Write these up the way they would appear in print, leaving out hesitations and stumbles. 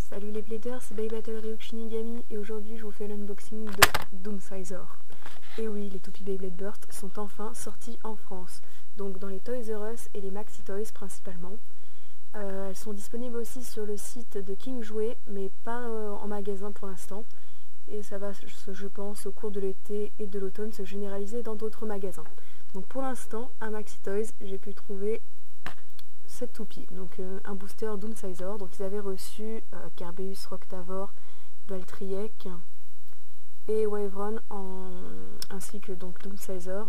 Salut les bladers, c'est Beybattle Ryuk Shinigami et aujourd'hui je vous fais l'unboxing de Doomsizer. Et oui, les toupies Beyblade Burst sont enfin sorties en France, donc dans les Toys R Us et les Maxi Toys principalement. Elles sont disponibles aussi sur le site de King Jouet, mais pas en magasin pour l'instant. Et ça va, je pense, au cours de l'été et de l'automne se généraliser dans d'autres magasins. Donc pour l'instant, à Maxi Toys, j'ai pu trouver cette toupie, donc un booster Doomsizer. Donc ils avaient reçu Kerbeus, Roctavor, Valtryek et Wyvern ainsi que donc Doomsizer.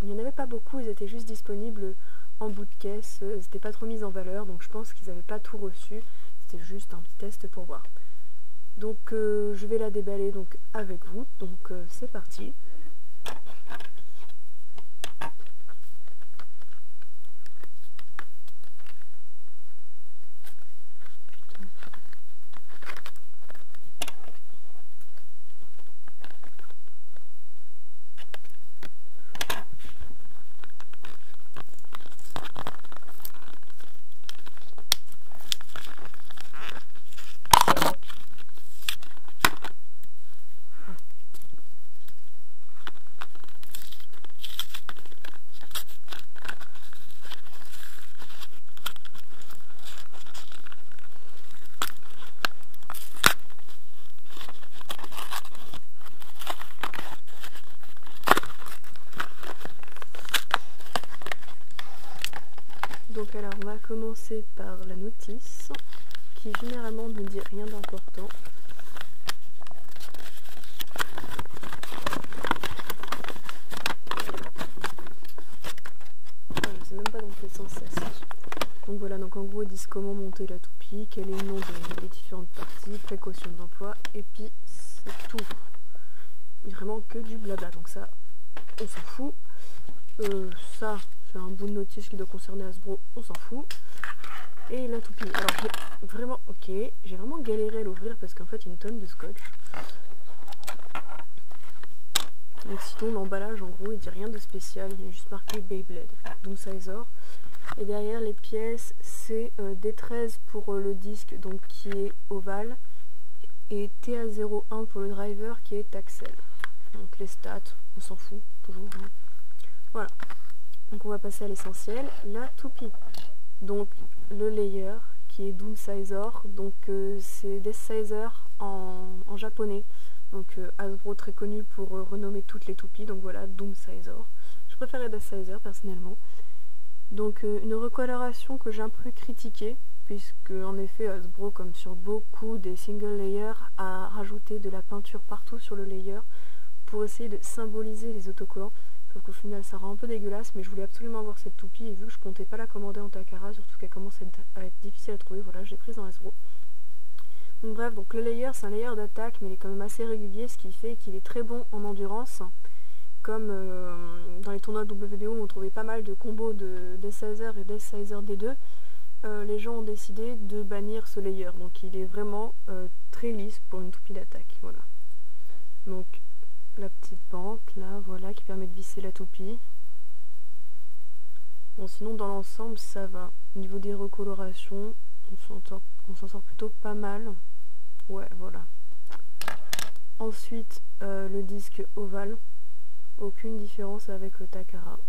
Il n'y en avait pas beaucoup, ils étaient juste disponibles en bout de caisse, c'était pas trop mis en valeur, donc je pense qu'ils n'avaient pas tout reçu, c'était juste un petit test pour voir. Donc je vais la déballer donc avec vous, donc c'est parti. Donc alors on va commencer par la notice qui généralement ne dit rien d'important. Je sais même pas dans quel sens ça se dit. Donc voilà, donc en gros ils disent comment monter la toupie, quel est le nom des différentes parties, précautions d'emploi, et puis c'est tout. Il n'y a vraiment que du blabla, donc ça on s'en fout. Ça c'est un bout de notice qui doit concerner Hasbro, on s'en fout. Et la toupie, alors j'ai vraiment galéré à l'ouvrir parce qu'en fait il y a une tonne de scotch. Donc sinon l'emballage en gros il dit rien de spécial, il y a juste marqué Beyblade, Doomsizer. Et derrière les pièces c'est D13 pour le disque donc qui est ovale et TA01 pour le driver qui est Axel. Donc les stats, on s'en fout toujours. Hein. Voilà. Donc on va passer à l'essentiel, la toupie. Donc le layer qui est Doomsizer, donc c'est Deathsizer en japonais. Donc Hasbro très connu pour renommer toutes les toupies, donc voilà, Doomsizer. Je préférais Deathsizer personnellement. Donc une recoloration que j'ai un peu critiquée, puisque en effet Hasbro, comme sur beaucoup des single layers, a rajouté de la peinture partout sur le layer pour essayer de symboliser les autocollants. Sauf qu'au final ça rend un peu dégueulasse, mais je voulais absolument avoir cette toupie et vu que je comptais pas la commander en Takara, surtout qu'elle commence à être difficile à trouver, voilà, je l'ai prise dans Hasbro. Donc bref, donc le layer c'est un layer d'attaque mais il est quand même assez régulier, ce qui fait qu'il est très bon en endurance. Comme dans les tournois WBO où on trouvait pas mal de combos de Deathsizer et Deathsizer D2, les gens ont décidé de bannir ce layer, donc il est vraiment très lisse pour une toupie d'attaque, voilà. Donc la petite pente là, voilà, qui permet de visser la toupie. Bon, sinon dans l'ensemble ça va. Au niveau des recolorations, on s'en sort plutôt pas mal. Ouais, voilà. Ensuite le disque ovale, aucune différence avec le Takara.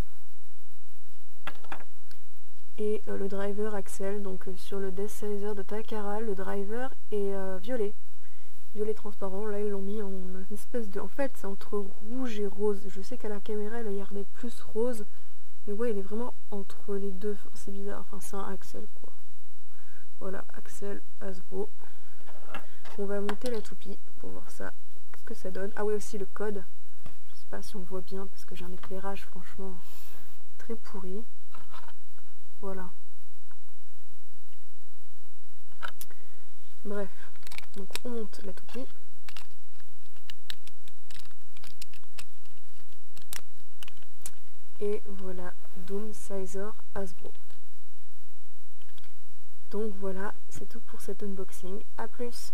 Et le driver Axel, donc sur le Deathsizer de Takara, le driver est violet transparent. Là ils l'ont mis en une espèce de... En fait c'est entre rouge et rose. Je sais qu'à la caméra il a l'air d'être plus rose, mais ouais il est vraiment entre les deux. Enfin, c'est bizarre, enfin c'est un Axel quoi. Voilà, Axel Hasbro. On va monter la toupie pour voir ça, ce que ça donne. Ah oui, aussi le code. Je sais pas si on voit bien parce que j'ai un éclairage franchement très pourri. Voilà. Bref. Donc on monte la toupie. Et voilà, Doomsizer Hasbro. Donc voilà, c'est tout pour cet unboxing. A plus!